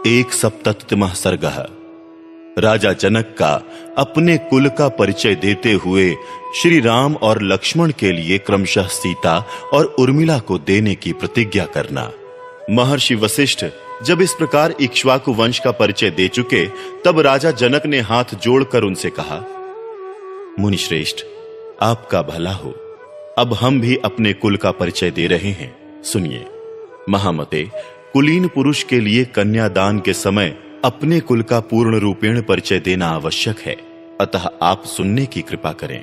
एक सप्ततिमः सर्गः। राजा जनक का अपने कुल का परिचय देते हुए श्री राम और लक्ष्मण के लिए क्रमशः सीता और उर्मिला को देने की प्रतिज्ञा करना। महर्षि वशिष्ठ जब इस प्रकार इक्ष्वाकु वंश का परिचय दे चुके, तब राजा जनक ने हाथ जोड़कर उनसे कहा, मुनिश्रेष्ठ, आपका भला हो। अब हम भी अपने कुल का परिचय दे रहे हैं, सुनिए। महामते, कुलीन पुरुष के लिए कन्यादान के समय अपने कुल का पूर्ण रूपेण परिचय देना आवश्यक है, अतः आप सुनने की कृपा करें।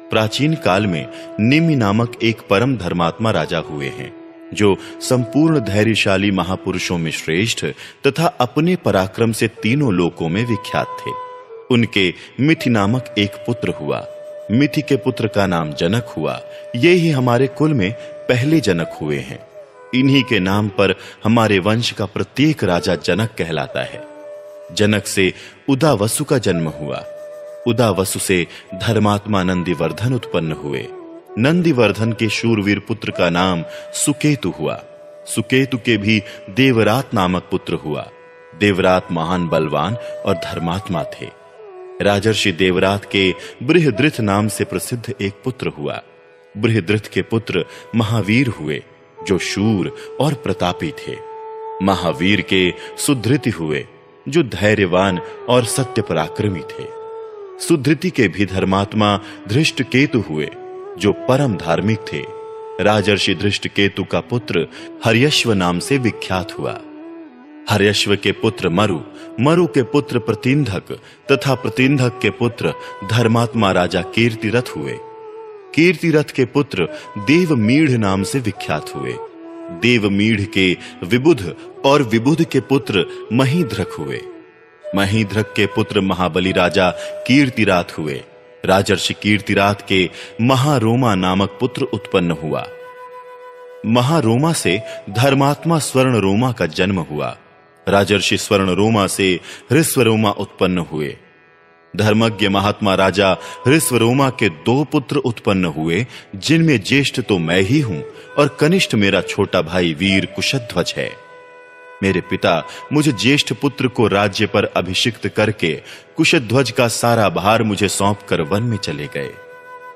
प्राचीन काल में निमि नामक एक परम धर्मात्मा राजा हुए हैं, जो संपूर्ण धैर्यशाली महापुरुषों में श्रेष्ठ तथा अपने पराक्रम से तीनों लोकों में विख्यात थे। उनके मिथि नामक एक पुत्र हुआ। मिथि के पुत्र का नाम जनक हुआ। ये ही हमारे कुल में पहले जनक हुए हैं। इन्हीं के नाम पर हमारे वंश का प्रत्येक राजा जनक कहलाता है। जनक से उदावसु का जन्म हुआ। उदावसु से धर्मात्मा नंदिवर्धन उत्पन्न हुए। नंदिवर्धन के शूरवीर पुत्र का नाम सुकेतु हुआ। सुकेतु के भी देवरात नामक पुत्र हुआ। देवरात महान बलवान और धर्मात्मा थे। राजर्षि देवरात के बृहद्रथ नाम से प्रसिद्ध एक पुत्र हुआ। बृहद्रथ के पुत्र महावीर हुए, जो शूर और प्रतापी थे। महावीर के सुधृति हुए, जो धैर्यवान और सत्य पराक्रमी थे। सुधृति के भी धर्मात्मा धृष्टकेतु हुए, जो परम धार्मिक थे। राजर्षि धृष्टकेतु का पुत्र हर्यश्व नाम से विख्यात हुआ। हर्यश्व के पुत्र मरु, मरु के पुत्र प्रतिंधक तथा प्रतिंधक के पुत्र धर्मात्मा राजा कीर्तिरथ हुए। कीर्तिरथ के पुत्र देवमीढ़ नाम से विख्यात हुए। देवमीढ़ के विबुध और विबुध के पुत्र महीध्रक हुए। महीध्रक के पुत्र महाबली राजा कीर्तिरात हुए। राजर्षि कीर्तिरात के महारोमा नामक पुत्र उत्पन्न हुआ। महारोमा से धर्मात्मा स्वर्णरोमा का जन्म हुआ। राजर्षि स्वर्णरोमा से हृस्वरोमा उत्पन्न हुए। धर्मज्ञ महात्मा राजा हृस्वरोमा के दो पुत्र उत्पन्न हुए, जिनमें ज्येष्ठ तो मैं ही हूं और कनिष्ठ मेरा छोटा भाई वीर कुशध्वज है। मेरे पिता मुझे ज्येष्ठ पुत्र को राज्य पर अभिषिक्त करके कुशध्वज का सारा भार मुझे सौंपकर वन में चले गए।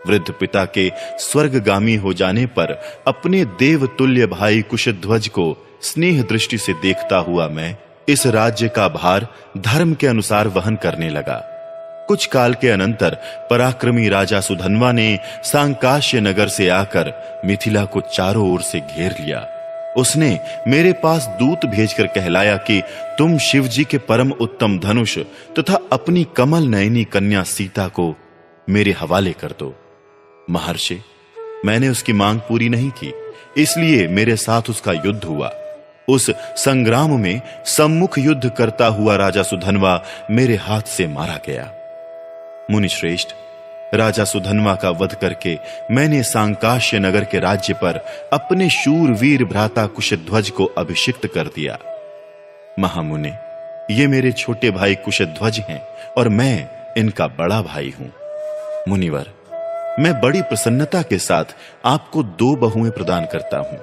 वृद्ध पिता के स्वर्गगामी हो जाने पर अपने देवतुल्य भाई कुशध्वज को स्नेह दृष्टि से देखता हुआ मैं इस राज्य का भार धर्म के अनुसार वहन करने लगा। कुछ काल के अनंतर पराक्रमी राजा सुधन्वा ने सांकाश्य नगर से आकर मिथिला को चारों ओर से घेर लिया। उसने मेरे पास दूत भेजकर कहलाया कि तुम शिवजी के परम उत्तम धनुष तथा अपनी कमल नयनी कन्या सीता को मेरे हवाले कर दो। महर्षि, मैंने उसकी मांग पूरी नहीं की, इसलिए मेरे साथ उसका युद्ध हुआ। उस संग्राम में सम्मुख युद्ध करता हुआ राजा सुधन्वा मेरे हाथ से मारा गया। मुनिश्रेष्ठ, राजा सुधन्वा का वध करके मैंने सांकाश्य नगर के राज्य पर अपने शूरवीर भ्राता कुशध्वज को अभिषिक्त कर दिया। महामुने, ये मेरे छोटे भाई कुशध्वज हैं और मैं इनका बड़ा भाई हूं। मुनिवर, मैं बड़ी प्रसन्नता के साथ आपको 2 बहुएं प्रदान करता हूं।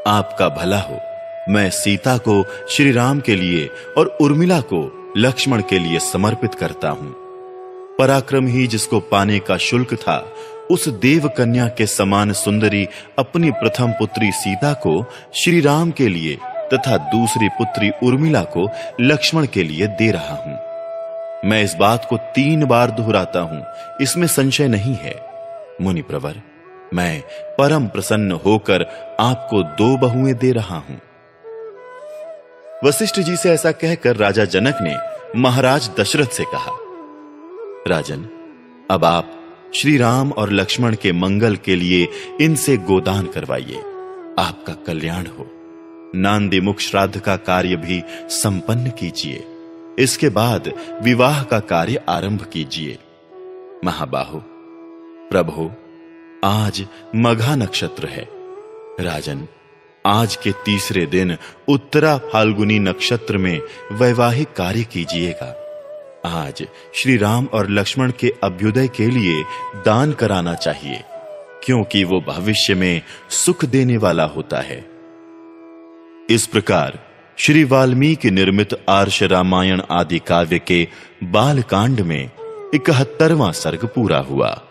आपका भला हो। मैं सीता को श्री राम के लिए और उर्मिला को लक्ष्मण के लिए समर्पित करता हूं। पराक्रम ही जिसको पाने का शुल्क था, उस देव कन्या के समान सुंदरी अपनी प्रथम पुत्री सीता को श्री राम के लिए तथा दूसरी पुत्री उर्मिला को लक्ष्मण के लिए दे रहा हूं। मैं इस बात को 3 बार दोहराता हूं, इसमें संशय नहीं है। मुनि प्रवर, मैं परम प्रसन्न होकर आपको 2 बहुएं दे रहा हूं। वशिष्ठ जी से ऐसा कहकर राजा जनक ने महाराज दशरथ से कहा, राजन, अब आप श्री राम और लक्ष्मण के मंगल के लिए इनसे गोदान करवाइए। आपका कल्याण हो। नांदी मुख श्राद्ध का कार्य भी संपन्न कीजिए। इसके बाद विवाह का कार्य आरंभ कीजिए। महाबाहो, प्रभु, आज मघा नक्षत्र है। राजन, आज के तीसरे दिन उत्तरा फाल्गुनी नक्षत्र में वैवाहिक कार्य कीजिएगा। आज श्री राम और लक्ष्मण के अभ्युदय के लिए दान कराना चाहिए, क्योंकि वो भविष्य में सुख देने वाला होता है। इस प्रकार श्री वाल्मीकि निर्मित आर्ष रामायण आदि काव्य के बाल कांड में 71वां सर्ग पूरा हुआ।